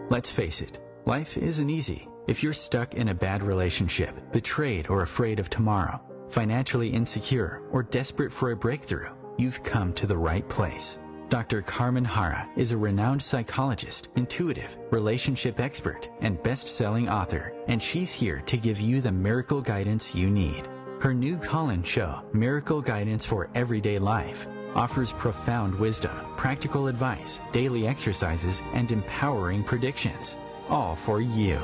Let's face it, life isn't easy. If you're stuck in a bad relationship, betrayed or afraid of tomorrow, financially insecure, or desperate for a breakthrough, you've come to the right place. Dr. Carmen Harra is a renowned psychologist, intuitive, relationship expert, and best-selling author, and she's here to give you the miracle guidance you need. Her new call-in show, Miracle Guidance for Everyday Life, offers profound wisdom, practical advice, daily exercises, and empowering predictions, all for you.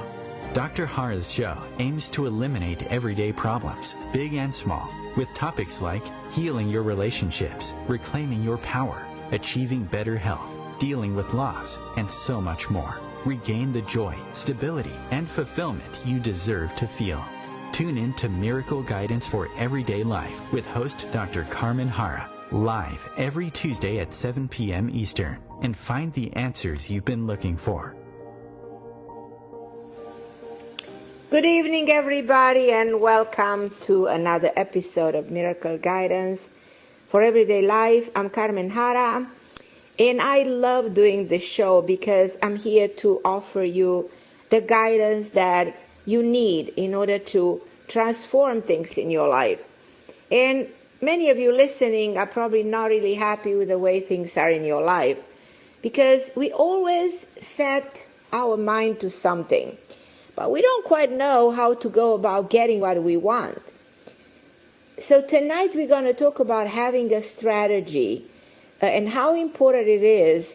Dr. Harra's show aims to eliminate everyday problems, big and small, with topics like healing your relationships, reclaiming your power, achieving better health, dealing with loss, and so much more. Regain the joy, stability, and fulfillment you deserve to feel. Tune in to Miracle Guidance for Everyday Life with host Dr. Carmen Harra, live every Tuesday at 7 p.m. Eastern, and find the answers you've been looking for. Good evening, everybody, and welcome to another episode of Miracle Guidance for Everyday Life. I'm Carmen Harra, and I love doing this show because I'm here to offer you the guidance that you need in order to transform things in your life. And many of you listening are probably not really happy with the way things are in your life because we always set our mind to something, but we don't quite know how to go about getting what we want. So tonight we're going to talk about having a strategy and how important it is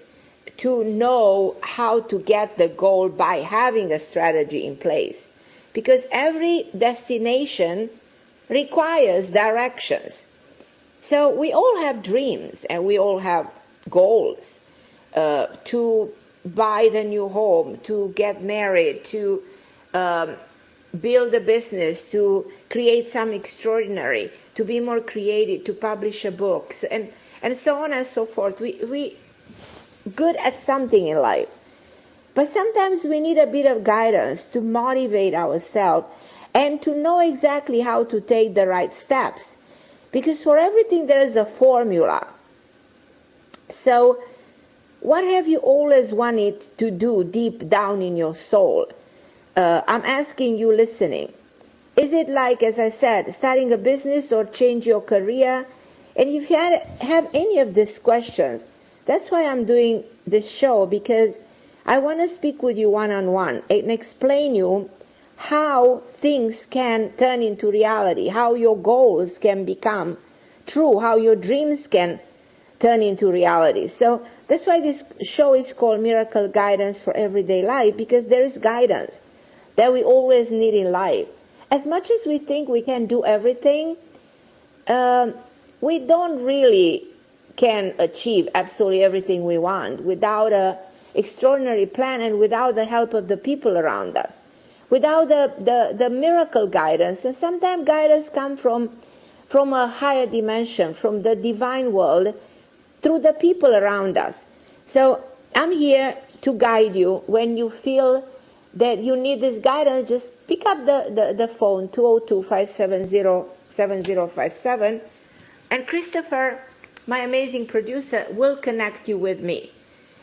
to know how to get the goal by having a strategy in place. Because every destination requires directions. So we all have dreams and we all have goals to buy the new home, to get married, to build a business, to create some extraordinary, to be more creative, to publish a book, and so on and so forth. We good at something in life. But sometimes we need a bit of guidance to motivate ourselves and to know exactly how to take the right steps. Because for everything there is a formula. So what have you always wanted to do deep down in your soul? I'm asking you listening. Is it like, as I said, starting a business or change your career? And if you have any of these questions, that's why I'm doing this show, because I want to speak with you one-on-one and explain you how things can turn into reality, how your goals can become true, how your dreams can turn into reality. So that's why this show is called Miracle Guidance for Everyday Life, because there is guidance that we always need in life. As much as we think we can do everything, we don't really can achieve absolutely everything we want without a extraordinary plan and without the help of the people around us, without the miracle guidance. And sometimes guidance comes from a higher dimension, from the divine world, through the people around us. So I'm here to guide you. When you feel that you need this guidance, just pick up the phone, 202-570-7057, and Christopher, my amazing producer, will connect you with me.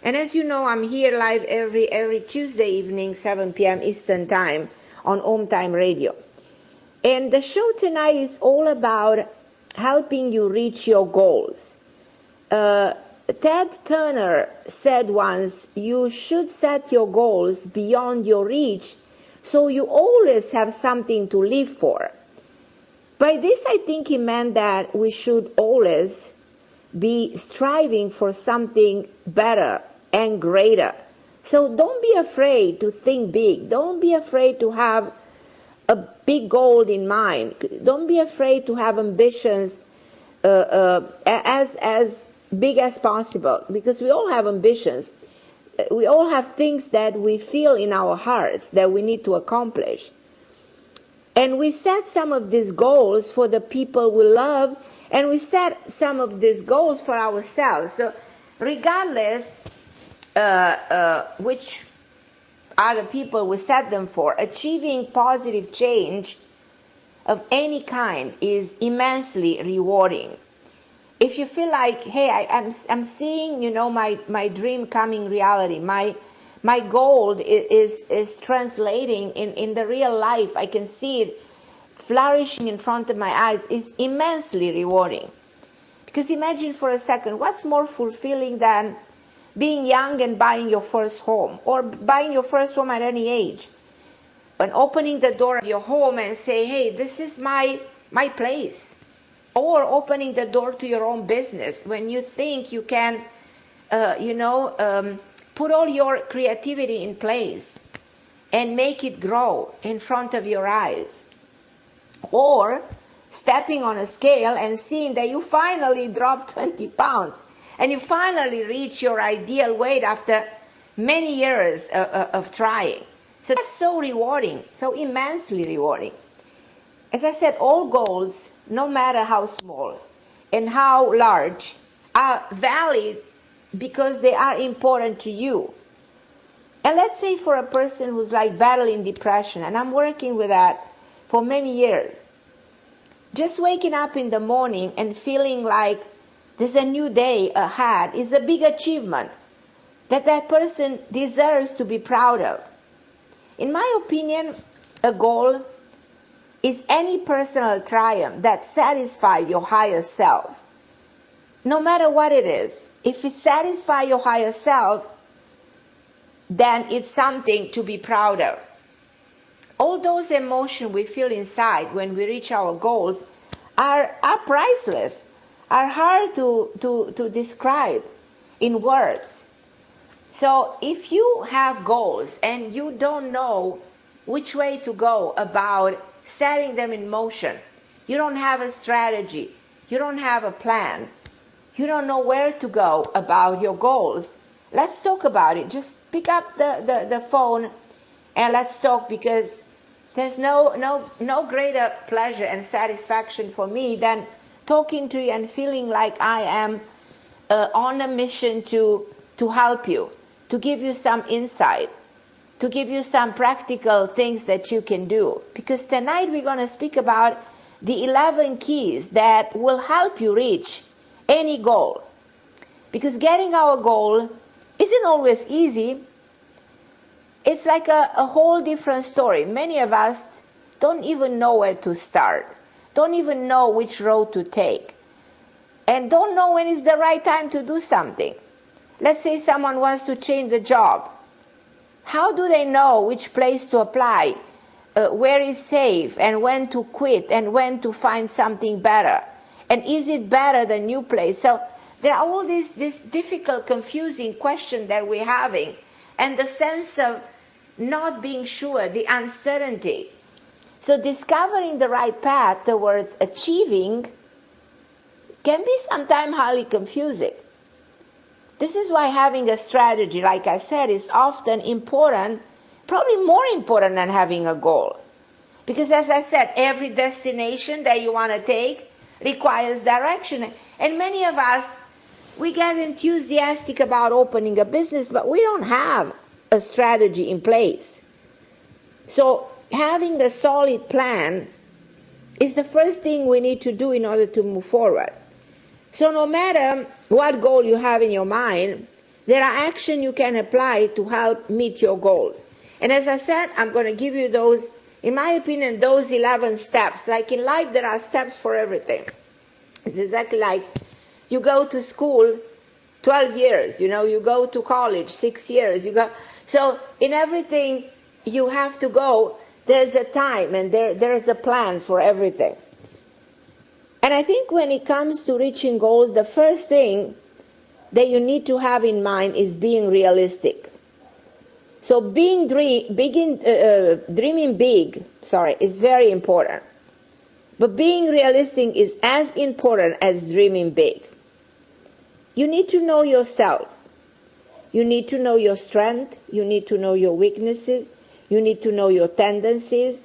And as you know, I'm here live every Tuesday evening, 7 p.m. Eastern Time on Home Time Radio. And the show tonight is all about helping you reach your goals. Ted Turner said once, you should set your goals beyond your reach so you always have something to live for. By this, I think he meant that we should always be striving for something better and greater. So don't be afraid to think big. Don't be afraid to have a big goal in mind. Don't be afraid to have ambitions as big as possible, because we all have ambitions. We all have things that we feel in our hearts that we need to accomplish. And we set some of these goals for the people we love, and we set some of these goals for ourselves. So regardless which are the people we set them for, achieving positive change of any kind is immensely rewarding. If you feel like, hey, I'm seeing, my dream coming reality, my my goal is translating in the real life. I can see it flourishing in front of my eyes is immensely rewarding. Because imagine for a second, what's more fulfilling than being young and buying your first home, or buying your first home at any age, and opening the door of your home and say, hey, this is my place. Or opening the door to your own business when you think you can, put all your creativity in place and make it grow in front of your eyes. Or stepping on a scale and seeing that you finally dropped 20 pounds and you finally reach your ideal weight after many years of trying. So that's so rewarding, so immensely rewarding. As I said, all goals, no matter how small and how large, are valid because they are important to you. And let's say for a person who's like battling depression, and I'm working with that for many years, just waking up in the morning and feeling like there's a new day ahead is a big achievement that that person deserves to be proud of. In my opinion, a goal is any personal triumph that satisfies your higher self. No matter what it is, if it satisfies your higher self, then it's something to be proud of. All those emotions we feel inside when we reach our goals are priceless, are hard to describe in words. So if you have goals and you don't know which way to go about setting them in motion, you don't have a strategy, you don't have a plan, you don't know where to go about your goals, let's talk about it. Just pick up the phone and let's talk, because there's no greater pleasure and satisfaction for me than talking to you and feeling like I am on a mission to help you, to give you some insight, to give you some practical things that you can do. Because tonight we're going to speak about the 11 keys that will help you reach any goal. Because getting our goal isn't always easy. It's like a whole different story. Many of us don't even know where to start, don't even know which road to take, and don't know when is the right time to do something. Let's say someone wants to change the job. How do they know which place to apply, where is safe, and when to quit, and when to find something better? And is it better the new place? So there are all these difficult, confusing questions that we're having, and the sense of not being sure, the uncertainty. So discovering the right path towards achieving can be sometimes highly confusing. This is why having a strategy, like I said, is often important, probably more important than having a goal. Because as I said, every destination that you want to take requires direction. And many of us, we get enthusiastic about opening a business, but we don't have a strategy in place. So having a solid plan is the first thing we need to do in order to move forward. So no matter what goal you have in your mind, there are actions you can apply to help meet your goals. And as I said, I'm going to give you those, in my opinion, those 11 steps. Like in life, there are steps for everything. It's exactly like you go to school 12 years, you go to college 6 years, so in everything you have to go, there's a time and there is a plan for everything. And I think when it comes to reaching goals, the first thing that you need to have in mind is being realistic. So dreaming big is very important. But being realistic is as important as dreaming big. You need to know yourself. You need to know your strength. You need to know your weaknesses. You need to know your tendencies.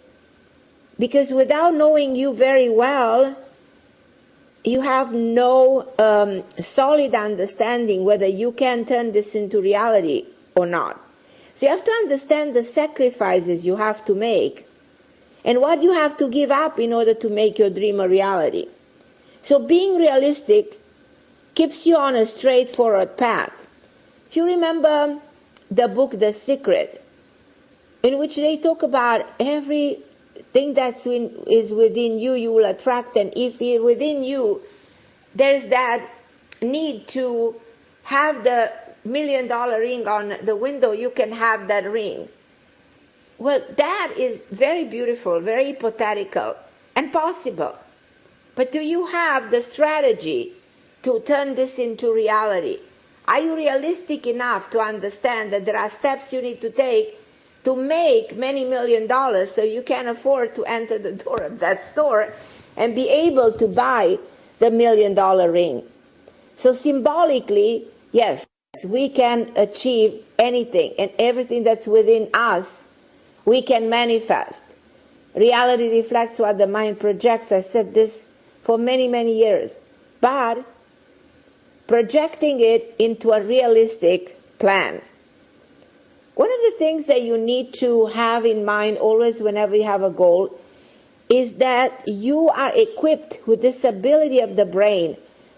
Because without knowing you very well, you have no solid understanding whether you can turn this into reality or not. So you have to understand the sacrifices you have to make and what you have to give up in order to make your dream a reality. So being realistic keeps you on a straightforward path. If you remember the book The Secret, in which they talk about everything is within you, you will attract. And if within you there's that need to have the $1 million ring on the window, you can have that ring. Well, that is very beautiful, very hypothetical and possible. But do you have the strategy to turn this into reality? Are you realistic enough to understand that there are steps you need to take to make many $1 million so you can afford to enter the door of that store and be able to buy the $1 million ring? So symbolically, yes, we can achieve anything, and everything that's within us we can manifest. Reality reflects what the mind projects. I said this for many, many years. But projecting it into a realistic plan. One of the things that you need to have in mind always whenever you have a goal is that you are equipped with this ability of the brain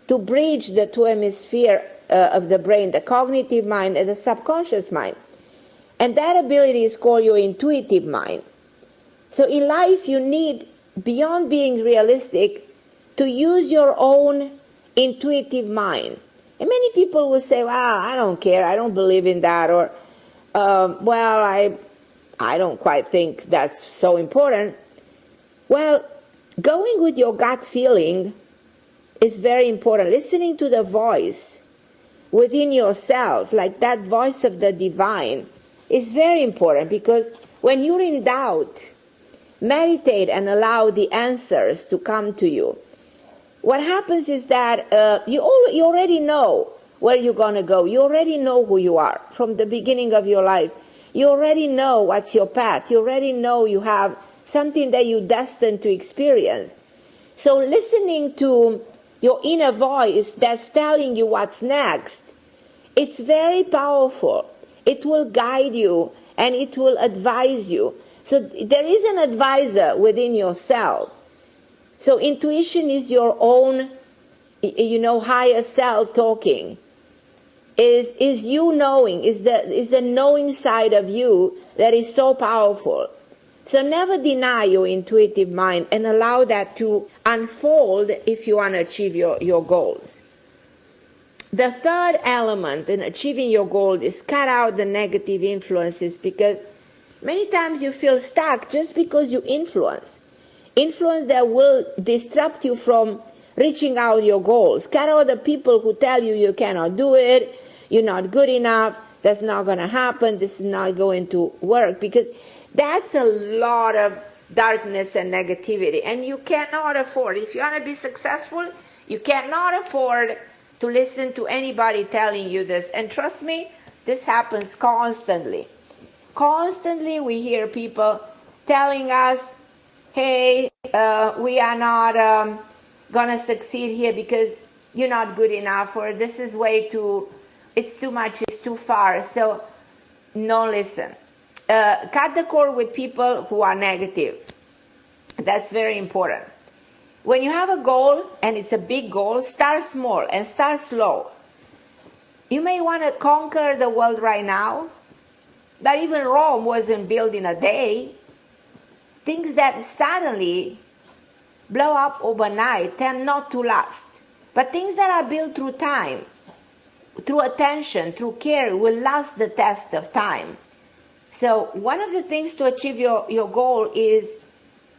to bridge the two hemispheres of the brain, the cognitive mind and the subconscious mind. And that ability is called your intuitive mind. So in life you need, beyond being realistic, to use your own intuitive mind. And many people will say, well, I don't care, I don't believe in that, or well, I don't quite think that's so important. Well, going with your gut feeling is very important. Listening to the voice within yourself, like that voice of the divine, is very important, because when you're in doubt, meditate and allow the answers to come to you. What happens is that you already know where you're going to go. You already know who you are from the beginning of your life. You already know what's your path. You already know you have something that you're destined to experience. So listening to your inner voice that's telling you what's next, it's very powerful. It will guide you and it will advise you. So there is an advisor within yourself. So intuition is your own, higher self talking. Is you knowing, is the knowing side of you that is so powerful. So never deny your intuitive mind and allow that to unfold if you want to achieve your goals. The third element in achieving your goal is cut out the negative influences, because many times you feel stuck just because you influence that will disrupt you from reaching out your goals. Cut out the people who tell you you cannot do it, you're not good enough, that's not going to happen, this is not going to work, because that's a lot of darkness and negativity, and you cannot afford, if you want to be successful, you cannot afford to listen to anybody telling you this. And trust me, this happens constantly. Constantly we hear people telling us, hey, we are not going to succeed here because you're not good enough, or this is it's too much, it's too far. So no, listen. Cut the cord with people who are negative. That's very important. When you have a goal, and it's a big goal, start small and start slow. You may want to conquer the world right now, but even Rome wasn't built in a day. Things that suddenly blow up overnight tend not to last. But things that are built through time, through attention, through care, will last the test of time. So one of the things to achieve your goal is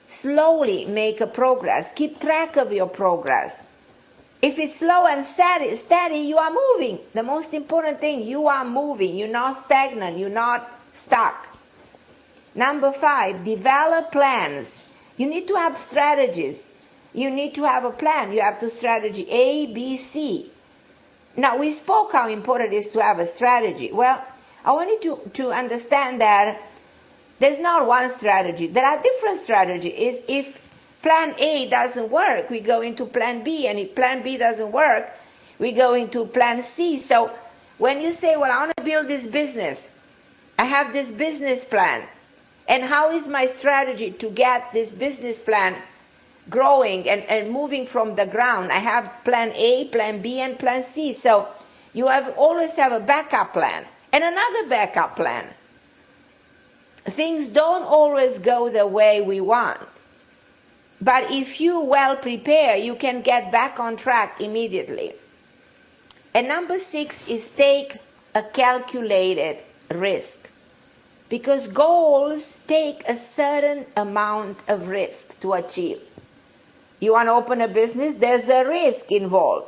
slowly make a progress. Keep track of your progress. If it's slow and steady, you are moving. The most important thing, you are moving. You're not stagnant. You're not stuck. Number 5, develop plans. You need to have strategies. You need to have a plan. You have to strategy A, B, C. Now, we spoke how important it is to have a strategy. Well, I want you to understand that there's not one strategy. There are different strategies. If plan A doesn't work, we go into plan B. And if plan B doesn't work, we go into plan C. So when you say, well, I want to build this business, I have this business plan. And how is my strategy to get this business plan growing and moving from the ground? I have plan A, plan B, and plan C. So you always have a backup plan. And another backup plan. Things don't always go the way we want. But if you well prepare, you can get back on track immediately. And number 6 is take a calculated risk. Because goals take a certain amount of risk to achieve. You want to open a business, there's a risk involved.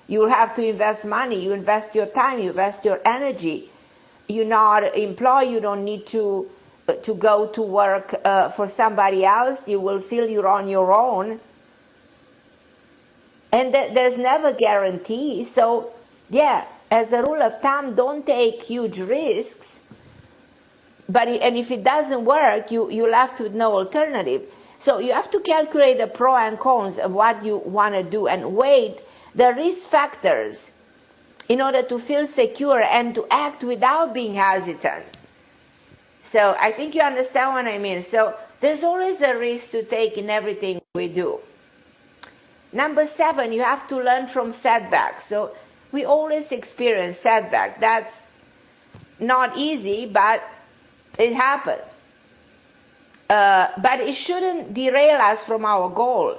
You'll have to invest money, you invest your time, you invest your energy. You're not employed, you don't need to go to work for somebody else. You will feel you're on your own. And there's never guarantee. So, yeah, as a rule of thumb, don't take huge risks. And if it doesn't work, you're left with no alternative. So you have to calculate the pros and cons of what you want to do and weigh the risk factors in order to feel secure and to act without being hesitant. So I think you understand what I mean. So there's always a risk to take in everything we do. Number 7, you have to learn from setbacks. So we always experience setbacks. That's not easy, but it happens. But it shouldn't derail us from our goal.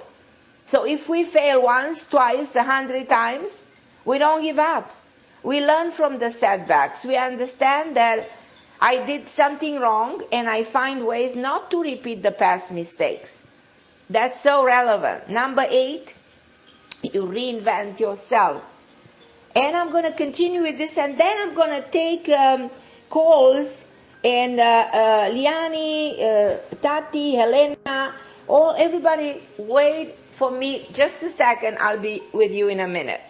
So if we fail once, twice, 100 times, we don't give up. We learn from the setbacks. We understand that I did something wrong and I find ways not to repeat the past mistakes. That's so relevant. Number 8, you reinvent yourself. And I'm going to continue with this, and then I'm going to take calls. And Liani, Tati, Helena, everybody wait for me just a second. I'll be with you in a minute.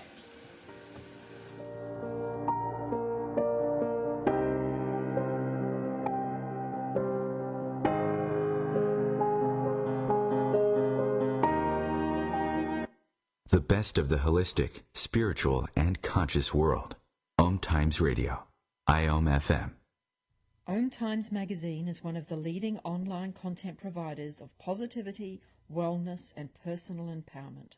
The best of the holistic, spiritual, and conscious world. Om Times Radio. IOM FM. Om Times Magazine is one of the leading online content providers of positivity, wellness, and personal empowerment.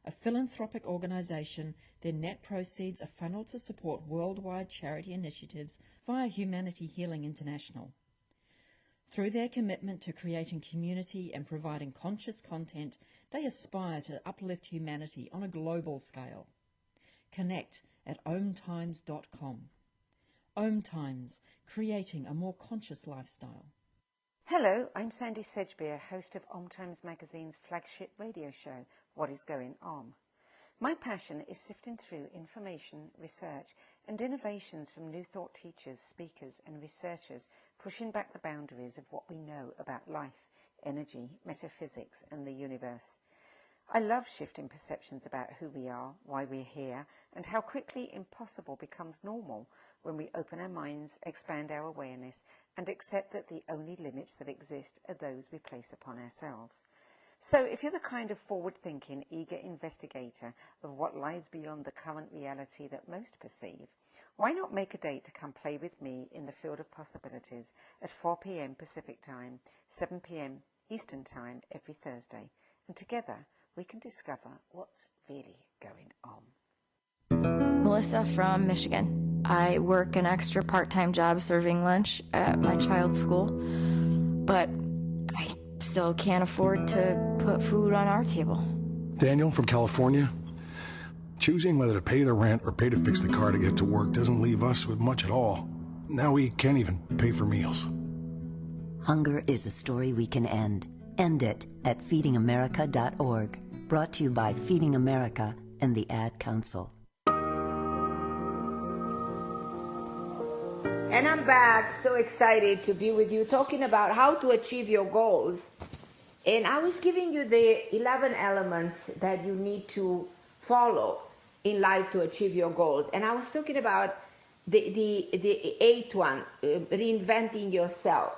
A philanthropic organization, their net proceeds are funneled to support worldwide charity initiatives via Humanity Healing International. Through their commitment to creating community and providing conscious content, they aspire to uplift humanity on a global scale. Connect at omtimes.com. Om Times, creating a more conscious lifestyle. Hello, I'm Sandy Sedgbeer, host of Om Times Magazine's flagship radio show, What is Going On? My passion is sifting through information, research, and innovations from new thought teachers, speakers, and researchers, pushing back the boundaries of what we know about life, energy, metaphysics, and the universe. I love shifting perceptions about who we are, why we're here, and how quickly impossible becomes normal when we open our minds, expand our awareness, and accept that the only limits that exist are those we place upon ourselves. So if you're the kind of forward-thinking, eager investigator of what lies beyond the current reality that most perceive, why not make a date to come play with me in the field of possibilities at 4 p.m. Pacific Time, 7 p.m. Eastern Time every Thursday, and together we can discover what's really going on. Melissa from Michigan. I work an extra part-time job serving lunch at my child's school, but I still can't afford to put food on our table. Daniel from California. Choosing whether to pay the rent or pay to fix the car to get to work doesn't leave us with much at all. Now we can't even pay for meals. Hunger is a story we can end. End it at feedingamerica.org. Brought to you by Feeding America and the Ad Council. And I'm back, so excited to be with you, talking about how to achieve your goals. And I was giving you the 11 elements that you need to follow in life to achieve your goals. And I was talking about the eighth one, reinventing yourself.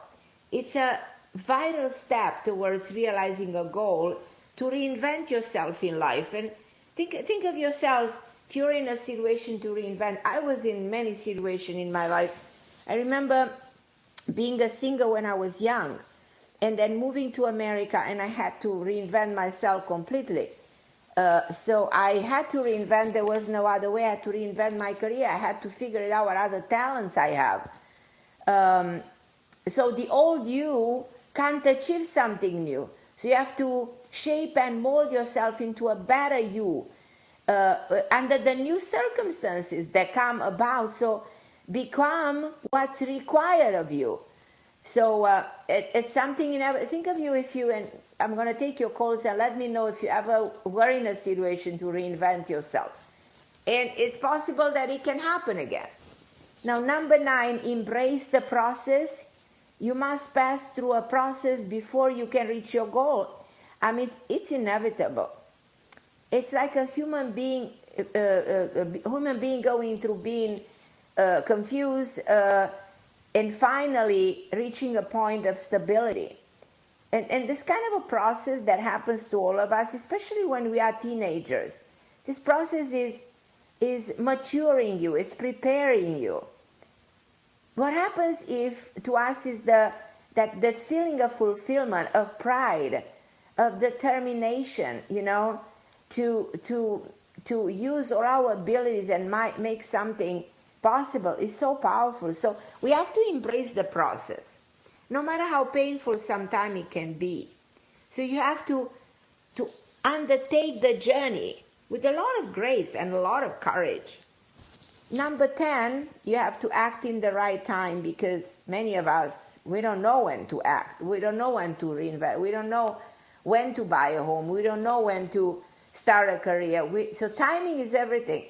It's a vital step towards realizing a goal to reinvent yourself in life. And think of yourself, if you're in a situation to reinvent. I was in many situations in my life. I remember being a singer when I was young, and then moving to America, and I had to reinvent myself completely. So I had to reinvent. There was no other way. I had to reinvent my career. I had to figure it out what other talents I have. So the old you can't achieve something new. So you have to shape and mold yourself into a better you under the new circumstances that come about. So become what's required of you. So it's something you never think of you if you, and I'm going to take your calls and let me know if you ever were in a situation to reinvent yourself. And it's possible that it can happen again. Now, number 9, embrace the process. You must pass through a process before you can reach your goal. I mean, it's inevitable. It's like a human being going through being confused and finally reaching a point of stability. And this kind of a process that happens to all of us, especially when we are teenagers. This process is maturing you, is preparing you. What happens if to us is that feeling of fulfillment, of pride, of determination, to use all our abilities and might make something possible is so powerful. So we have to embrace the process, no matter how painful sometimes it can be. So you have to undertake the journey with a lot of grace and a lot of courage. Number 10, you have to act in the right time, because many of us, we don't know when to act. We don't know when to reinvent. We don't know when to buy a home. We don't know when to start a career. So timing is everything,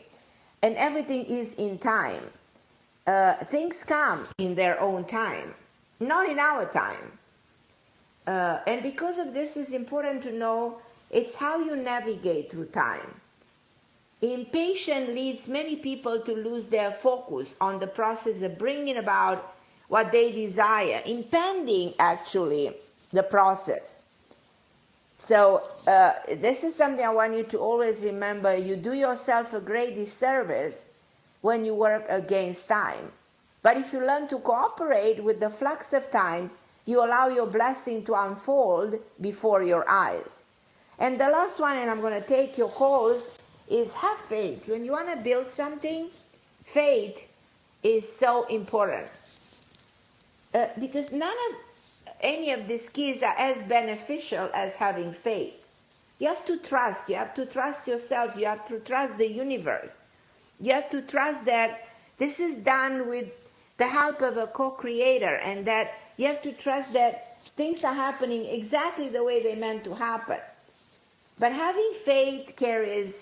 and everything is in time. Things come in their own time, not in our time. And because of this, it's important to know it's how you navigate through time. Impatience leads many people to lose their focus on the process of bringing about what they desire, impeding actually the process. So this is something I want you to always remember. You do yourself a great disservice when you work against time. But if you learn to cooperate with the flux of time, you allow your blessing to unfold before your eyes. And the last one, and I'm going to take your calls, is have faith. When you want to build something, faith is so important. Because any of these keys are as beneficial as having faith. You have to trust. You have to trust yourself. You have to trust the universe. You have to trust that this is done with the help of a co-creator, and that you have to trust that things are happening exactly the way they meant to happen. But having faith carries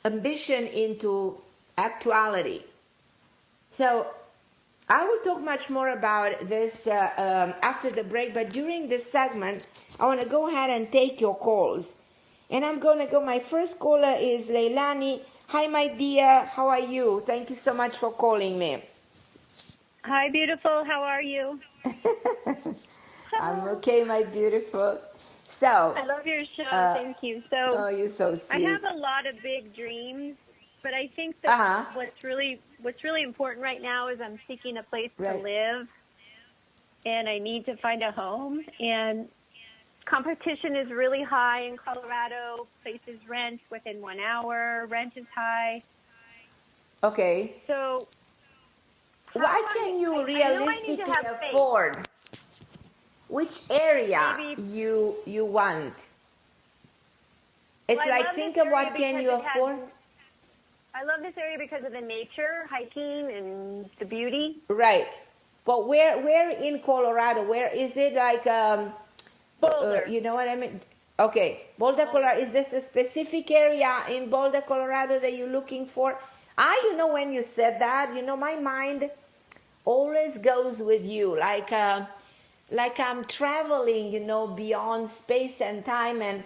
ambition into actuality. So I will talk much more about this after the break, but during this segment, I want to go ahead and take your calls. And I'm going to go, my first caller is Leilani. Hi, my dear. How are you? Thank you so much for calling me. Hi, beautiful. How are you? I'm okay, my beautiful. So I love your show. Thank you. So, oh, you're so sweet. I have a lot of big dreams, but I think that what's really important right now is I'm seeking a place to live, and I need to find a home. And competition is really high in Colorado. Places rent within 1 hour. Rent is high. Okay. So what can you realistically afford? Which area you want? It's like, think of what can you afford. I love this area because of the nature, hiking, and the beauty. Right. But where in Colorado? Where is it? Like Boulder. You know what I mean? Okay, Boulder, Colorado. Is this a specific area in Boulder, Colorado that you're looking for? When you said that, my mind always goes with you, like I'm traveling, beyond space and time, and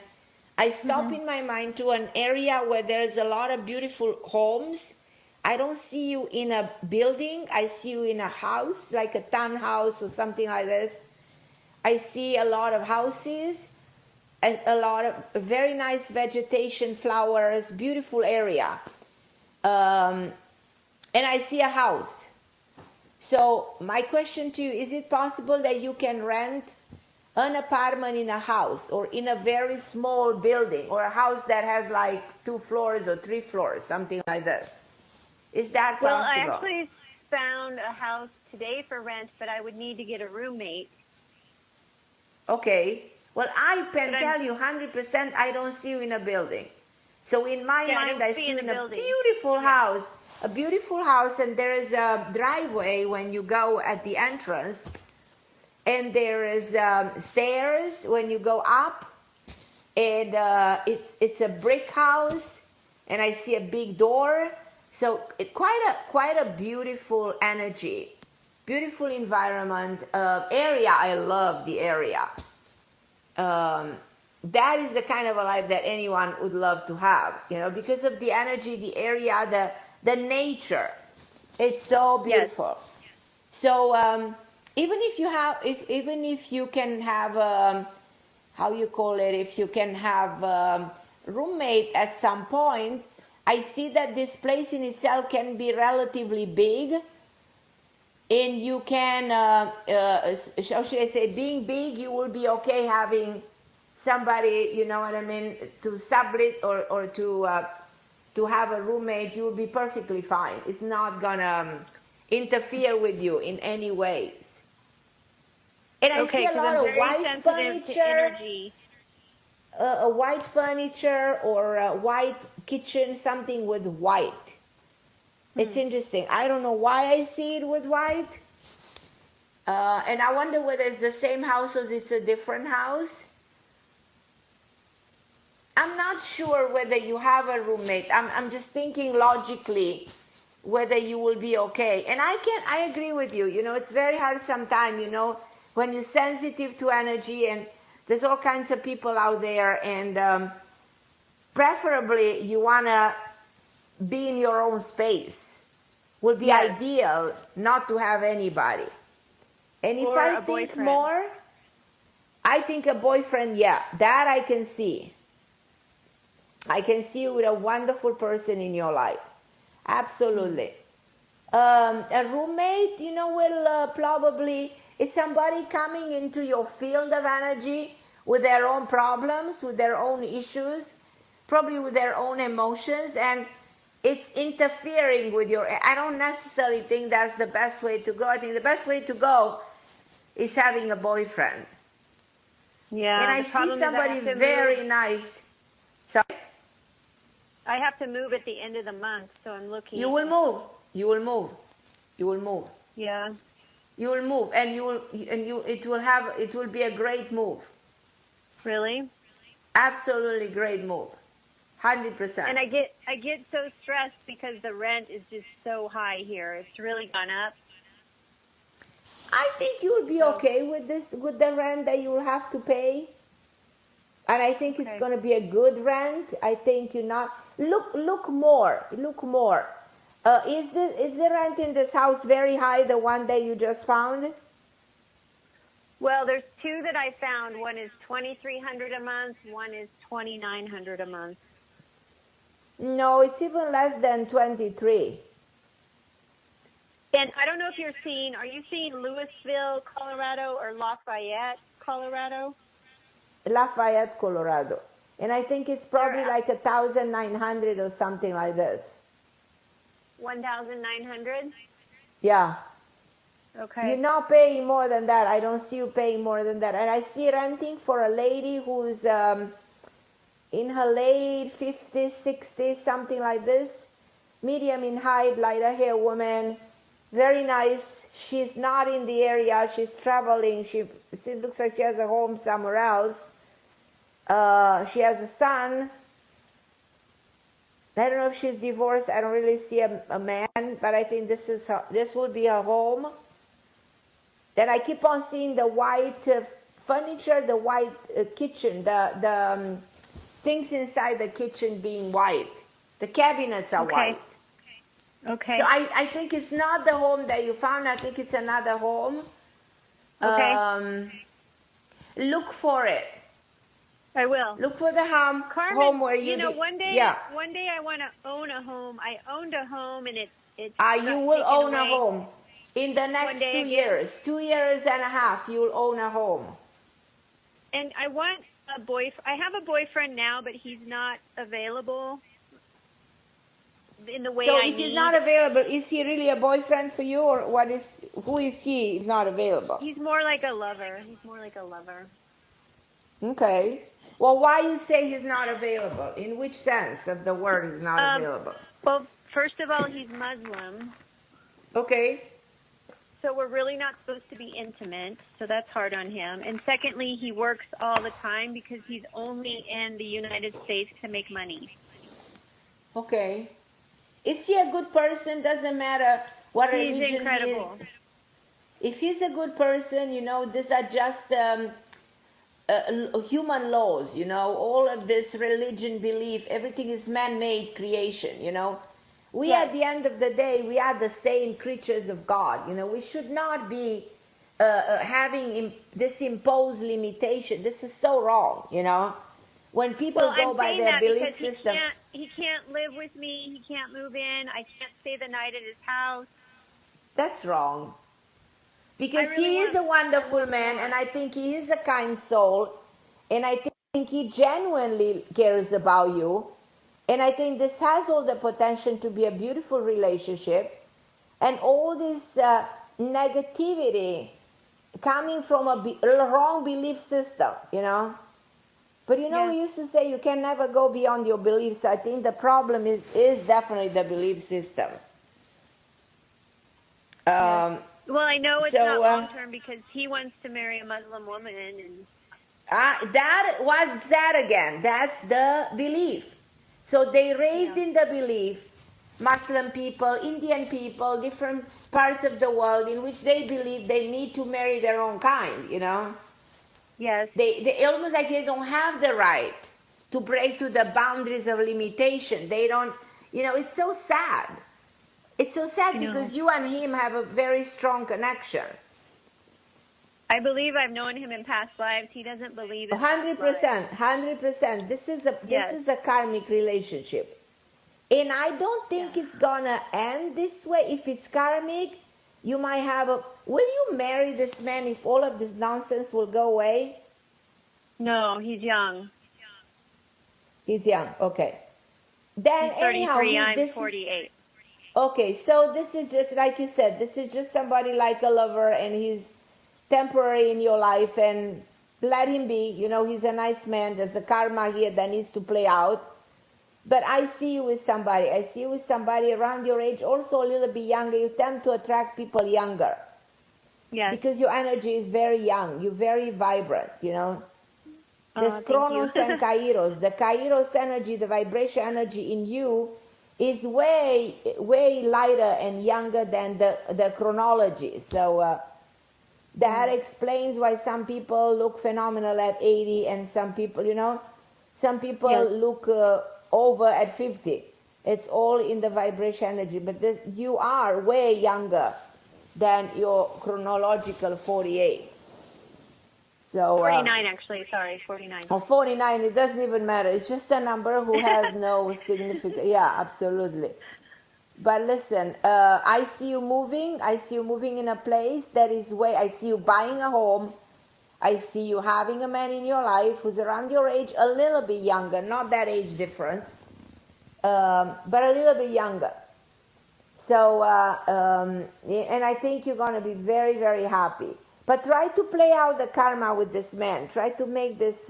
I stop in my mind to an area where there's a lot of beautiful homes. I don't see you in a building. I see you in a house, like a townhouse or something like this. I see a lot of houses, a lot of very nice vegetation, flowers, beautiful area. And I see a house. So my question to you, is it possible that you can rent an apartment in a house or in a very small building or a house that has like 2 floors or 3 floors, something like that. Is that possible? Well, I actually found a house today for rent, but I would need to get a roommate. Okay. Well, I can tell you 100% I don't see you in a building. So in my mind, I see you in a beautiful house. A beautiful house, and there is a driveway when you go at the entrance. And there is stairs when you go up, and it's a brick house, and I see a big door. So quite a beautiful energy, beautiful environment, area. I love the area. That is the kind of a life that anyone would love to have, because of the energy, the area, the nature. It's so beautiful. Yes. So. Even if you can have how you call it, if you can have a roommate at some point, I see that this place in itself can be relatively big, and you can, how should I say, being big, you will be okay having somebody, you know what I mean, to sublet or to have a roommate. You will be perfectly fine. It's not gonna interfere with you in any ways. And I see a lot of white furniture, a white furniture or a white kitchen, something with white. It's interesting. I don't know why I see it with white. And I wonder whether it's the same house or it's a different house. I'm not sure whether you have a roommate. I'm just thinking logically whether you will be okay. And I agree with you. It's very hard sometimes, when you're sensitive to energy, and there's all kinds of people out there, and preferably you want to be in your own space. Would be ideal not to have anybody. And if I think more, I think a boyfriend, that I can see. I can see you with a wonderful person in your life. Absolutely. A roommate, will probably... It's somebody coming into your field of energy with their own problems, with their own issues, probably with their own emotions, and it's interfering with your... I don't necessarily think that's the best way to go. I think the best way to go is having a boyfriend. Yeah. And I see somebody very nice. Sorry? I have to move at the end of the month, so I'm looking. You will move. You will move. You will move. Yeah. You will move, and it will be a great move. Really? Absolutely great move. 100%. And I get so stressed because the rent is just so high here. It's really gone up. I think you'll be okay with the rent that you'll have to pay. And I think it's going to be a good rent. I think you're not... Look more. Is the rent in this house very high, the one that you just found? Well, there's 2 that I found. One is $2,300 a month. One is $2,900 a month. No, it's even less than 23. And I don't know if are you seeing Louisville, Colorado, or Lafayette, Colorado? Lafayette, Colorado. And I think it's probably like 1,900 or something like this. 1,900? Yeah. Okay. You're not paying more than that. I don't see you paying more than that. And I see renting for a lady who's in her late 50s, 60s, something like this. Medium in height, lighter hair woman. Very nice. She's not in the area. She's traveling. She looks like she has a home somewhere else. She has a son. I don't know if she's divorced. I don't really see a man, but I think this will be her home. Then I keep on seeing the white furniture, the white kitchen, the things inside the kitchen being white. The cabinets are white. Okay. So I think it's not the home that you found. I think it's another home. Okay. Look for it. I will. Look for the home where you one day I want to own a home. I owned a home and it's you will own a home in the next 2 years. 2 years and a half, you will own a home. And I want a boyfriend. I have a boyfriend now, but he's not available in the way I need. So if he's not available, is he really a boyfriend for you, or who is he if not available? He's more like a lover. He's more like a lover. Okay. Well, why you say he's not available? In which sense of the word is not available? Well, first of all, he's Muslim. Okay. So we're really not supposed to be intimate, so that's hard on him. And secondly, he works all the time because he's only in the United States to make money. Okay. Is he a good person? Doesn't matter what religion he is. He's incredible. If he's a good person, these are just human laws, all of this religion, belief, everything is man-made creation, We, yes. At the end of the day, we are the same creatures of God, we should not be having this imposed limitation. This is so wrong, When people go by their belief system. He can't live with me, he can't move in, I can't stay the night at his house. That's wrong. Because he is a wonderful man, and I think he is a kind soul, and I think he genuinely cares about you, and I think this has all the potential to be a beautiful relationship, and all this negativity coming from a wrong belief system, But we used to say you can never go beyond your beliefs. I think the problem is definitely the belief system. Well, I know it's not long-term because he wants to marry a Muslim woman. What's that again? That's the belief. So they raised in the belief, Muslim people, Indian people, different parts of the world in which they believe they need to marry their own kind, Yes. They almost like they don't have the right to break through the boundaries of limitation. They don't, it's so sad. It's so sad because you and him have a very strong connection. I believe I've known him in past lives. He doesn't believe in 100%. This is a karmic relationship. And I don't think it's gonna end this way. If it's karmic, you might have will you marry this man if all of this nonsense will go away? No, he's young. He's young, okay. Then he's 33, anyhow, I'm 48. Okay, so this is just, like you said, this is just somebody like a lover, and he's temporary in your life, and let him be. He's a nice man. There's a karma here that needs to play out. But I see you with somebody. I see you with somebody around your age, also a little bit younger. You tend to attract people younger. Yes. Because your energy is very young. You're very vibrant, There's Kronos and Kairos. The Kairos energy, the vibration energy in you is way, way lighter and younger than the chronology. So that explains why some people look phenomenal at 80 and some people, some people look over at 50. It's all in the vibration energy. But you are way younger than your chronological 48. So 49 actually, sorry, 49. Oh, 49, it doesn't even matter. It's just a number who has no significance. Yeah, absolutely. But listen, I see you moving. I see you moving in a place that is I see you buying a home. I see you having a man in your life who's around your age, a little bit younger, not that age difference, but a little bit younger. So, and I think you're going to be very, very happy. But try to play out the karma with this man. Try to make this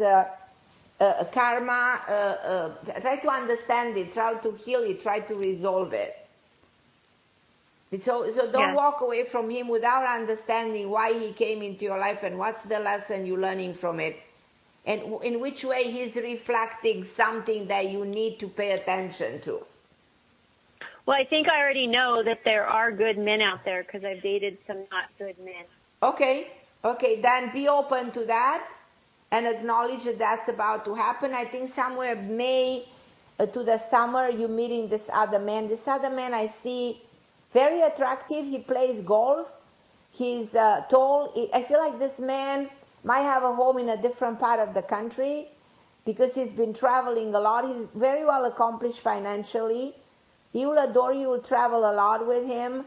karma, try to understand it, try to heal it, try to resolve it. So don't walk away from him without understanding why he came into your life and what's the lesson you're learning from it. And in which way he's reflecting something that you need to pay attention to. Well, I think I already know that there are good men out there because I've dated some not good men. Okay, then be open to that and acknowledge that that's about to happen. I think somewhere May to the summer you're meeting this other man. This other man I see very attractive. He plays golf. He's tall. I feel like this man might have a home in a different part of the country because he's been traveling a lot. He's very well accomplished financially. He will adore you. You will travel a lot with him.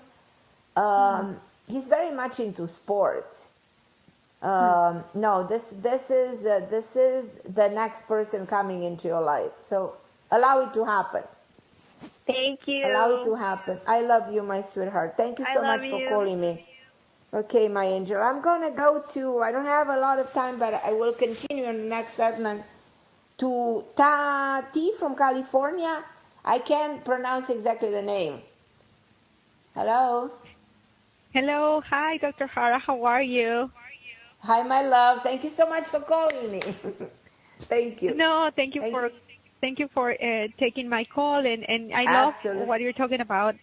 He's very much into sports. No, this is the next person coming into your life. So allow it to happen. Thank you. Allow it to happen. I love you, my sweetheart. Thank you so much for calling me. Okay, my angel. I'm going to go to, I don't have a lot of time, but I will continue in the next segment, to Tati from California. I can't pronounce exactly the name. Hello? Hello. Hi, Dr. Harra. How are you? Hi, my love. Thank you so much for calling me. Thank you. No, thank you for taking my call, and I love what you're talking about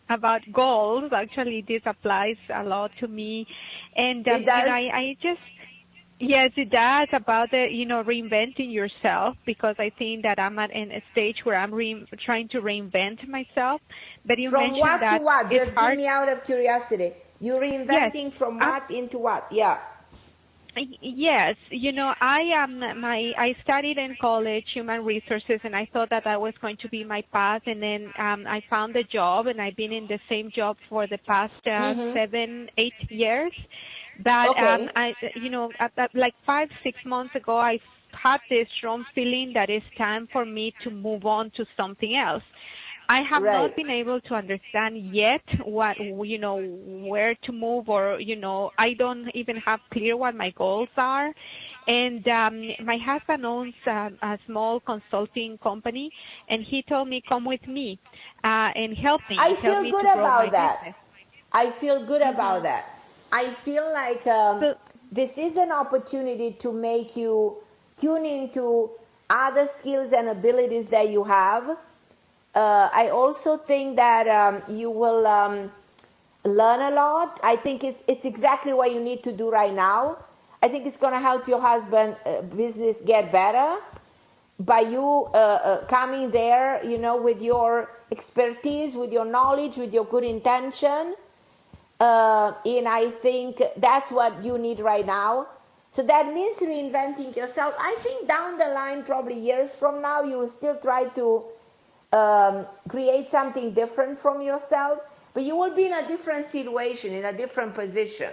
about goals. Actually, this applies a lot to me, and it does? I just yes, it does about the reinventing yourself, because I think that I'm at in a stage where I'm trying to reinvent myself. But you mentioned what that to what? it's Just hard. give me out of curiosity. You're reinventing from what into what? Yeah. Yes, I studied in college human resources, and I thought that was going to be my path. And then I found a job, and I've been in the same job for the past 7-8 years. But like 5-6 months ago, I had this strong feeling that it's time for me to move on to something else. I have not been able to understand yet what, where to move, or, I don't even have clear what my goals are. And my husband owns a small consulting company, and he told me, come with me and help me. I feel good about that. I feel good about that. I feel like this is an opportunity to make you tune into other skills and abilities that you have. I also think that you will learn a lot. I think it's exactly what you need to do right now. I think it's going to help your husband business get better by you coming there, with your expertise, with your knowledge, with your good intention. And I think that's what you need right now. So that means reinventing yourself. I think down the line, probably years from now, you will still try to create something different from yourself, but you will be in a different situation, in a different position.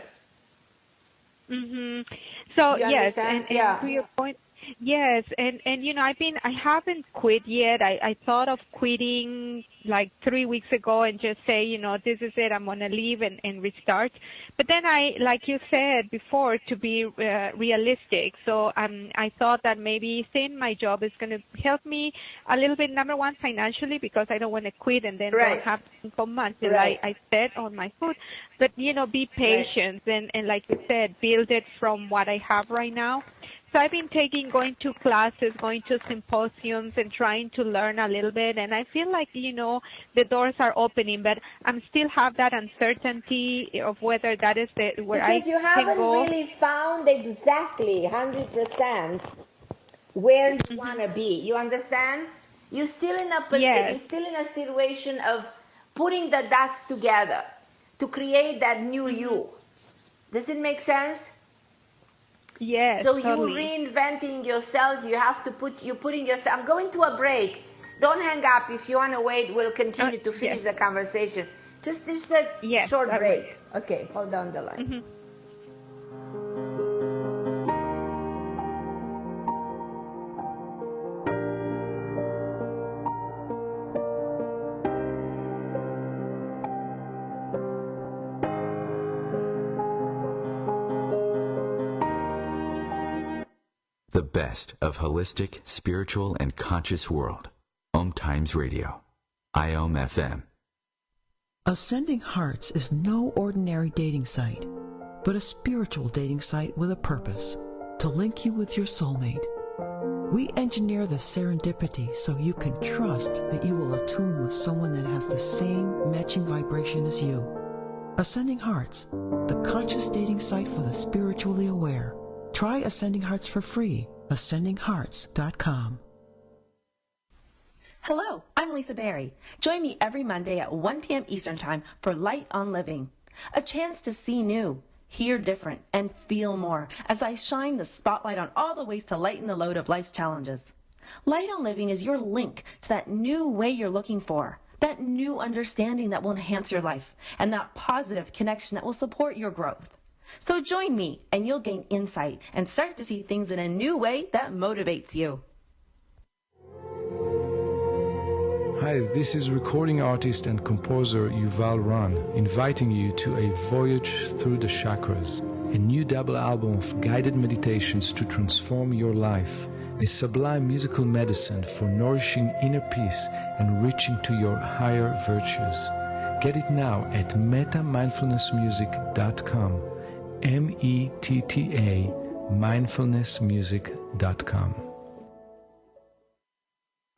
So yes, and to your point, yes, and I haven't quit yet. I thought of quitting like 3 weeks ago and just say, this is it, I'm gonna leave and restart. But then like you said before, to be realistic. So I thought that maybe staying in my job is gonna help me a little bit. Number one, financially, because I don't want to quit and then don't have income until I set on my foot. But be patient and like you said, build it from what I have right now. So I've been going to classes, going to symposiums, and trying to learn a little bit. And I feel like, the doors are opening, but I'm still have that uncertainty of whether that is where I can go. Because you haven't really found exactly 100% where you want to be. You understand? You're still in a situation of putting the dots together to create that new you. Does it make sense? Yes. So totally. You're reinventing yourself. You have to putting yourself. I'm going to a break. Don't hang up. If you want to wait, we'll continue to finish the conversation. Just a short break. Okay, hold on the line. The best of holistic, spiritual, and conscious world. Om Times Radio. IOM FM. Ascending Hearts is no ordinary dating site, but a spiritual dating site with a purpose, to link you with your soulmate. We engineer the serendipity so you can trust that you will attune with someone that has the same matching vibration as you. Ascending Hearts, the conscious dating site for the spiritually aware. Try Ascending Hearts for free. AscendingHearts.com. Hello, I'm Lisa Berry. Join me every Monday at 1 p.m. Eastern Time for Light on Living. A chance to see new, hear different, and feel more as I shine the spotlight on all the ways to lighten the load of life's challenges. Light on Living is your link to that new way you're looking for, that new understanding that will enhance your life, and that positive connection that will support your growth. So join me, and you'll gain insight and start to see things in a new way that motivates you. Hi, this is recording artist and composer Yuval Ran, inviting you to a voyage through the chakras, a new double album of guided meditations to transform your life, a sublime musical medicine for nourishing inner peace and reaching to your higher virtues. Get it now at metamindfulnessmusic.com, METTA mindfulnessmusic.com.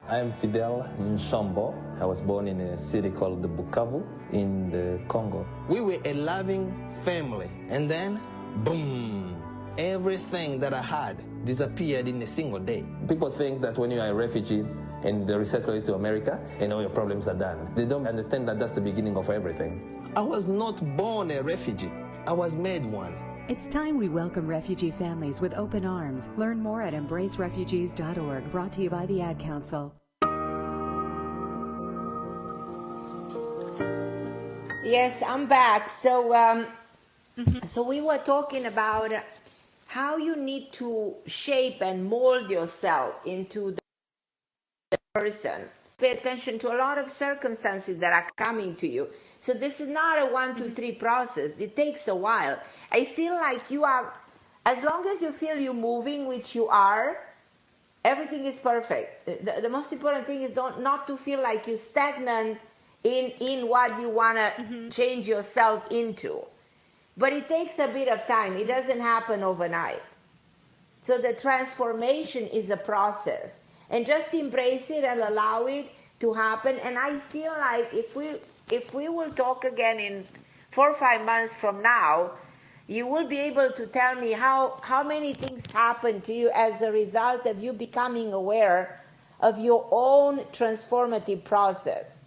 I am Fidel Nsombo. I was born in a city called Bukavu in the Congo. We were a loving family, and then, boom, everything that I had disappeared in a single day. People think that when you are a refugee and they resettle you to America and all your problems are done. They don't understand that that's the beginning of everything. I was not born a refugee. I was made one. It's time we welcome refugee families with open arms. Learn more at embracerefugees.org, brought to you by the Ad Council. Yes, I'm back. So we were talking about how you need to shape and mold yourself into the person. Pay attention to a lot of circumstances that are coming to you. So this is not a 1, 2, 3 process. It takes a while. I feel like you are, as long as you feel you're moving, which you are, everything is perfect. The most important thing is not to feel like you're stagnant in what you want to change yourself into. But it takes a bit of time. It doesn't happen overnight. So the transformation is a process. And just embrace it and allow it to happen. And I feel like if we will talk again in 4 or 5 months from now, you will be able to tell me how many things happened to you as a result of you becoming aware of your own transformative process.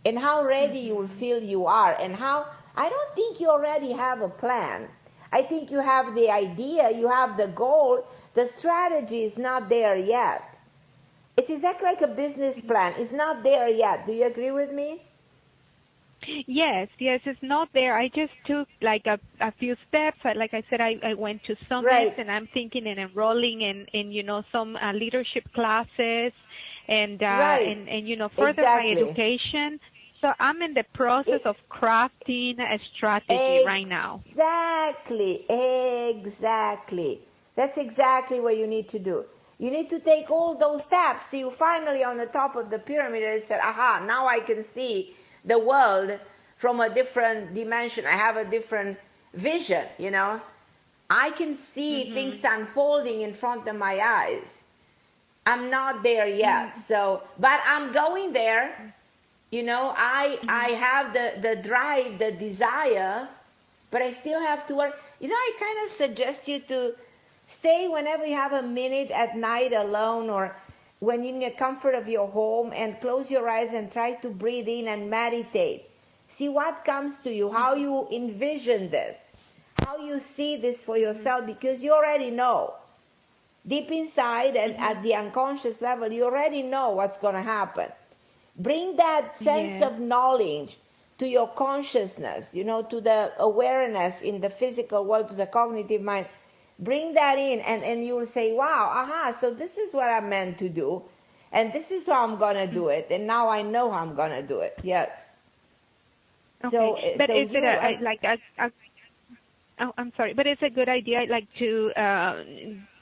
And how ready you will feel you are. And how, I don't think you already have a plan. I think you have the idea, you have the goal. The strategy is not there yet. It's exactly like a business plan. It's not there yet. Do you agree with me? Yes, it's not there. I just took like a few steps. Like I said, I went to summits, and I'm thinking in enrolling in some leadership classes and further my education. So I'm in the process of crafting a strategy right now. Exactly. That's exactly what you need to do. You need to take all those steps. So you finally on the top of the pyramid and said, aha, now I can see the world from a different dimension. I have a different vision, I can see things unfolding in front of my eyes. I'm not there yet. But I'm going there. I have the drive, the desire, but I still have to work. I kind of suggest you to stay whenever you have a minute at night alone or when you're in the comfort of your home and close your eyes and try to breathe in and meditate. See what comes to you, how you envision this, how you see this for yourself, because you already know. Deep inside and at the unconscious level, you already know what's going to happen. Bring that sense of knowledge to your consciousness, to the awareness in the physical world, to the cognitive mind. Bring that in and you will say, wow, so this is what I'm meant to do. And this is how I'm going to do it. And now I know how I'm going to do it. Yes. Okay. But is it I'm sorry, but it's a good idea, to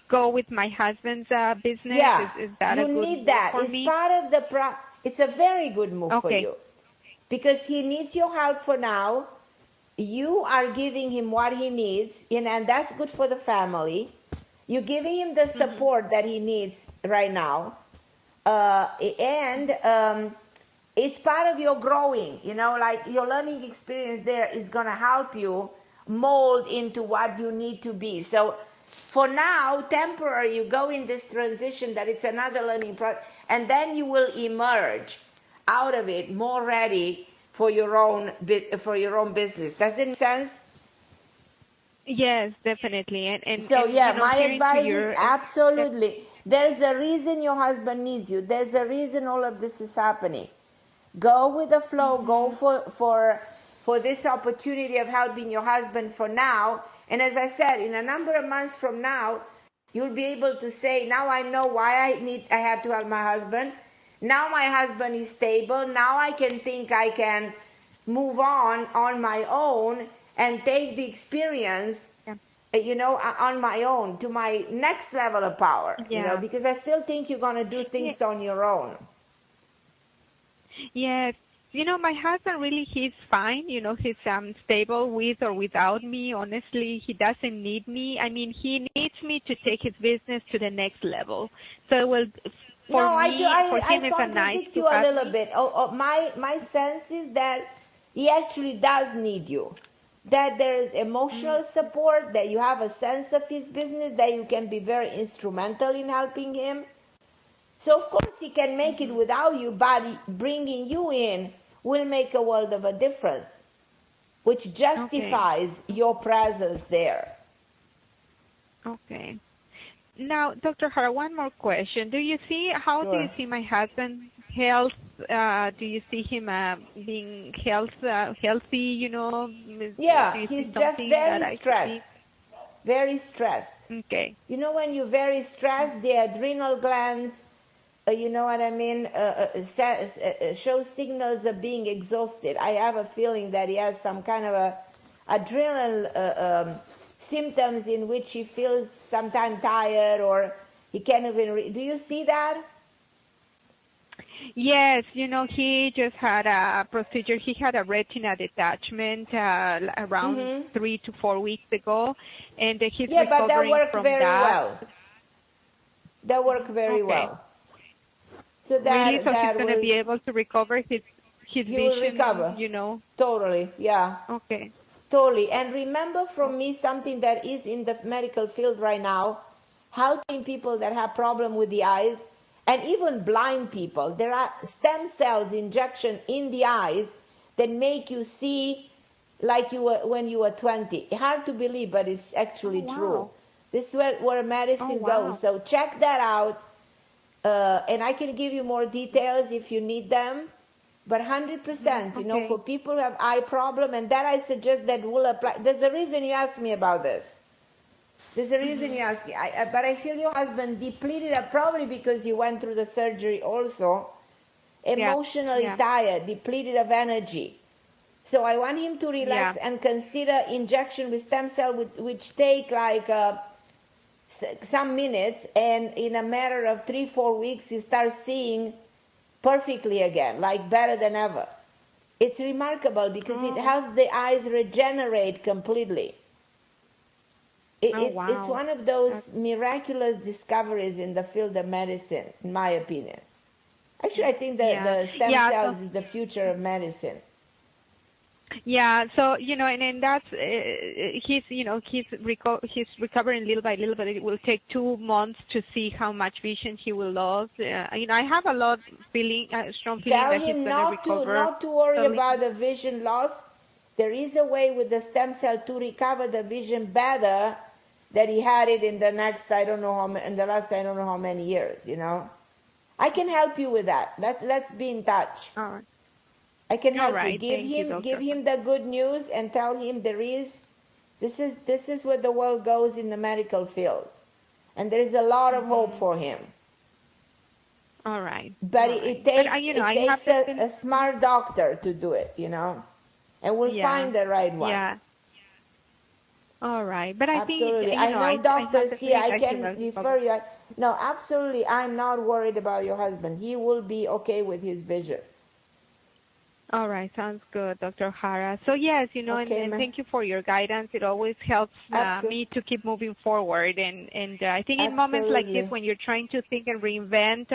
go with my husband's business? Yeah. Is that a good you need that. For it's me? part of the it's a very good move for you. Because he needs your help for now. You are giving him what he needs, and that's good for the family. You're giving him the support that he needs right now. And it's part of your growing, like your learning experience there is going to help you mold into what you need to be. So for now, temporary, you go in this transition that it's another learning process, and then you will emerge out of it more ready for your own business. Does it make sense? Yes, definitely. And my advice is absolutely. There's a reason your husband needs you. There's a reason all of this is happening. Go with the flow. Go for this opportunity of helping your husband for now, And as I said, in a number of months from now, you'll be able to say, now I know why I had to have my husband. Now my husband is stable. Now I can think I can move on my own and take the experience, on my own to my next level of power, because I still think you're going to do things on your own. Yes. My husband really, he's fine. He's stable with or without me. Honestly, he doesn't need me. I mean, he needs me to take his business to the next level. So, well, I contradict you a little bit. My sense is that he actually does need you. That there is emotional support, that you have a sense of his business, that you can be very instrumental in helping him. So, of course, he can make it without you, but bringing you in will make a world of a difference, which justifies your presence there. Okay. Now, Dr. Harra, one more question. Do you see my husband's health? Do you see him being healthy, Yeah, he's just very stressed. Very stressed. Okay. When you're very stressed, the adrenal glands, you know what I mean, show signals of being exhausted. I have a feeling that he has some kind of adrenal symptoms in which he feels sometimes tired, or he can't even do you see that? Yes, he just had a procedure. He had a retina detachment around 3 to 4 weeks ago, and he's recovering but that worked from very that. well. That worked very well. So that really, so he's going to be able to recover his vision. He will recover. Totally, yeah. Okay. Totally. And remember from me something that is in the medical field right now, helping people that have problem with the eyes, and even blind people. There are stem cells injection in the eyes that make you see like you were when you were 20. Hard to believe, but it's actually true. This is where medicine goes. So check that out. And I can give you more details if you need them. But 100%, for people who have eye problem, and that I suggest that will apply. There's a reason you asked me about this. There's a reason you asked me. But I feel your husband depleted, probably because you went through the surgery also, emotionally tired, depleted of energy. So I want him to relax and consider injection with stem cell, which take like some minutes, and in a matter of 3-4 weeks, he starts seeing perfectly again, like better than ever. It's remarkable because it helps the eyes regenerate completely. It's one of those miraculous discoveries in the field of medicine, in my opinion. Actually, I think that the stem cells is the future of medicine. Yeah, so and that's he's recovering little by little, but it will take 2 months to see how much vision he will lose. I have a strong feeling that he's going to recover. Not to worry about the vision loss. There is a way with the stem cell to recover the vision better than he had it in the last I don't know how many years. I can help you with that. Let's be in touch. All right. I can help you. Give him the good news and tell him this is where the world goes in the medical field, and there is a lot of hope for him. All right. But it takes a smart doctor to do it, and we'll find the right one. Yeah. All right, but I think absolutely. I know doctors here. I can refer you. No, absolutely. I'm not worried about your husband. He will be okay with his vision. All right, sounds good, Dr. Harra. So yes, and thank you for your guidance. It always helps me to keep moving forward. And I think in moments like this, when you're trying to think and reinvent,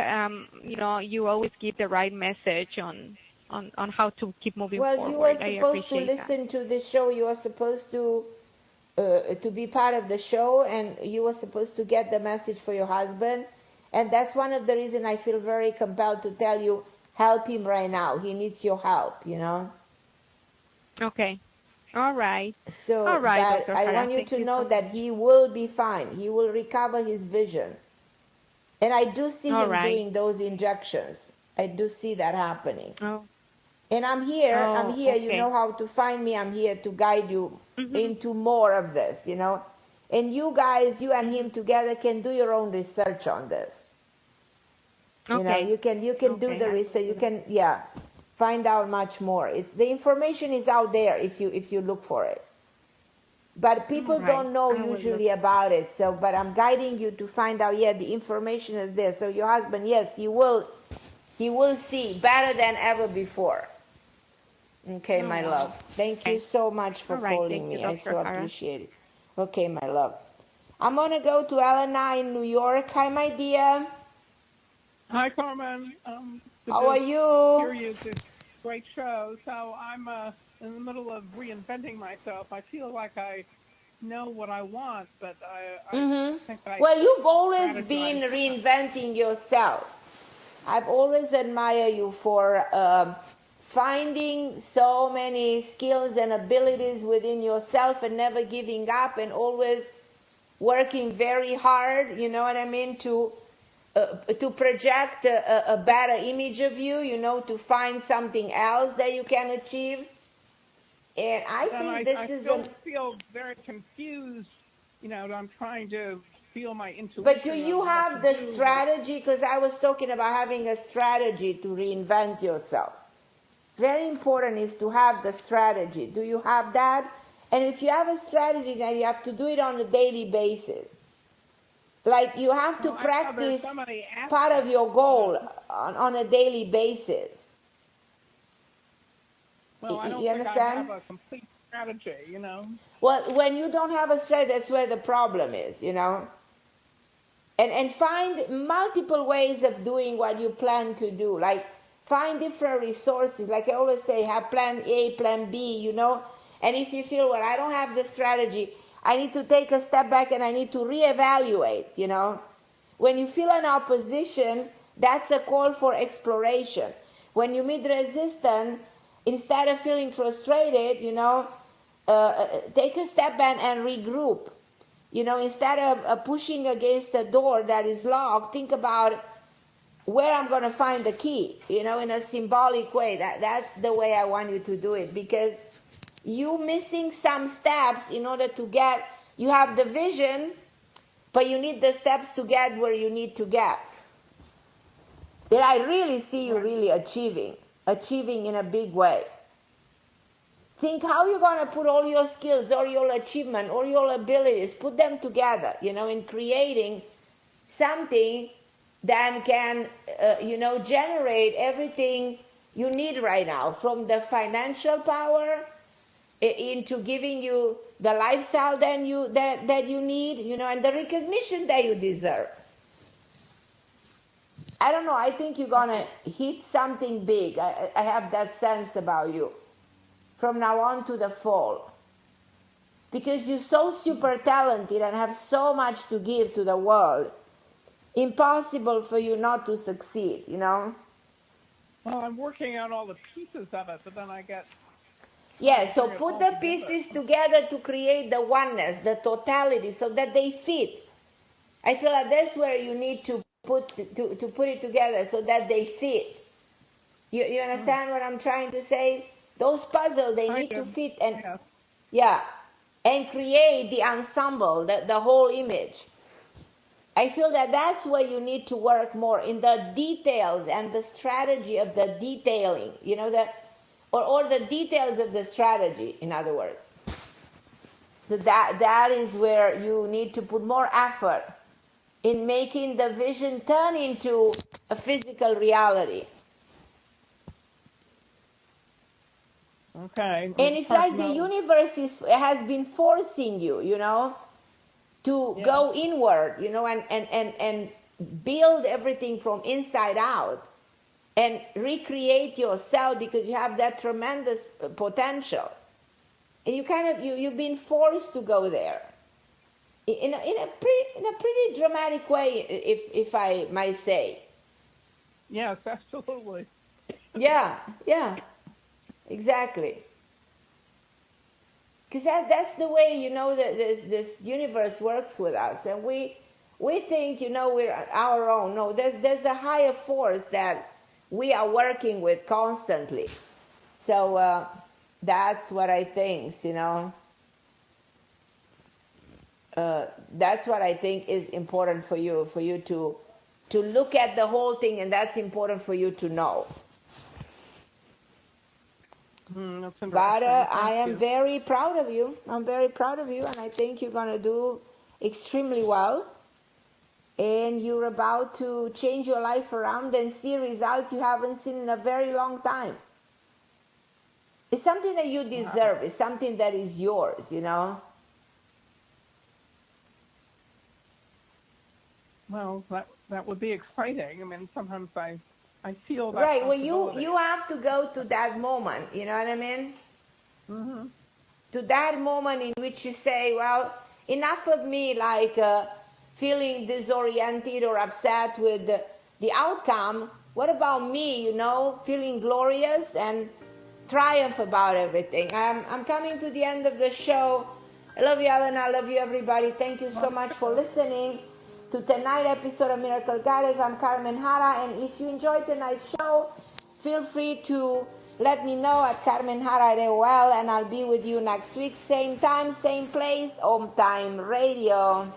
you always give the right message on how to keep moving forward. Well, you were supposed to listen to the show. You were supposed to be part of the show, and you were supposed to get the message for your husband. And that's one of the reasons I feel very compelled to tell you, help him right now. He needs your help, Okay. All right. So all right, Dr. I want you to know that he will be fine. He will recover his vision. And I do see him doing those injections. I do see that happening. Oh. And I'm here, okay. you know how to find me. I'm here to guide you into more of this, you know. And you guys, you and him together can do your own research on this. You know, you can do the research. You can, find out much more. It's the information is out there if you look for it. But people don't know usually about it. So, but I'm guiding you to find out. Yeah, the information is there. So your husband, yes, he will see better than ever before. Okay, my love. Thank you so much for calling me. I so appreciate it. Okay, my love. I'm going to go to Elena in New York. Hi, my dear. Hi, Carmen. How are you? It's a great show. So I'm in the middle of reinventing myself. I feel like I know what I want, but I think I... Well, you've always been reinventing yourself. I've always admired you for finding so many skills and abilities within yourself and never giving up and always working very hard, you know what I mean, to project a better image of you, you know, to find something else that you can achieve. And I feel very confused, you know, I'm trying to feel my intuition. But do you have the strategy? Because I was talking about having a strategy to reinvent yourself. Very important is to have the strategy. Do you have that? And if you have a strategy, then you have to do it on a daily basis. Like you have to practice part of your goal on a daily basis. Well, I don't think I have a complete strategy, you know. Well, when you don't have a strategy, that's where the problem is, you know. And find multiple ways of doing what you plan to do. Like find different resources. Like I always say, have plan A, plan B, you know. And if you feel, well, I don't have the strategy, I need to take a step back and I need to reevaluate, you know. When you feel an opposition, that's a call for exploration. When you meet resistance, instead of feeling frustrated, you know, take a step back and regroup. You know, instead of pushing against a door that is locked, think about where I'm going to find the key, you know, in a symbolic way. That's the way I want you to do it, because you missing some steps in order to get, you have the vision, but you need the steps to get where you need to get. That I really see you really achieving in a big way. Think how you're going to put all your skills, all your achievement, all your abilities, put them together, you know, in creating something that can, you know, generate everything you need right now, from the financial power into giving you the lifestyle that you need, you know, and the recognition that you deserve. I don't know, I think you're going to hit something big. I have that sense about you from now on to the fall. Because you're so super talented and have so much to give to the world. Impossible for you not to succeed, you know? Well, I'm working on all the pieces of it, but then I get... Yeah, so put the pieces together to create the oneness, the totality, so that they fit. I feel like that's where you need to put it together, so that they fit. You understand what I'm trying to say? Those puzzles, they need to fit and and create the ensemble, the whole image. I feel that that's where you need to work more, in the details and the strategy of the detailing, you know, or the details of the strategy, in other words. So that is where you need to put more effort in making the vision turn into a physical reality. Okay. And it's like the universe has been forcing you, you know, to go inward, you know, and build everything from inside out and recreate yourself, because you have that tremendous potential. And you've been forced to go there in a pretty dramatic way, if I might say. Yes, absolutely. Yeah, exactly. Because that's the way, you know, that this universe works with us, and we think, you know, we're our own. No, there's a higher force that we are working with constantly. So that's what I think, you know. That's what I think is important for you to look at the whole thing, and that's important for you to know. But I am very proud of you. I'm very proud of you, and I think you're going to do extremely well. And you're about to change your life around and see results you haven't seen in a very long time. It's something that you deserve. It's something that is yours, you know. Well, that would be exciting. I mean, sometimes I feel that. Right. Well, you have to go to that moment. You know what I mean? Mm-hmm. To that moment in which you say, well, enough of me like feeling disoriented or upset with the outcome. What about me, you know, feeling glorious and triumph about everything? I'm coming to the end of the show. I love you, Ellen. I love you, everybody. Thank you so much for listening to tonight's episode of Miracle Goddess. I'm Carmen Harra, and if you enjoyed tonight's show, feel free to let me know at Carmen Harra AOL, and I'll be with you next week, same time, same place, Home Time Radio.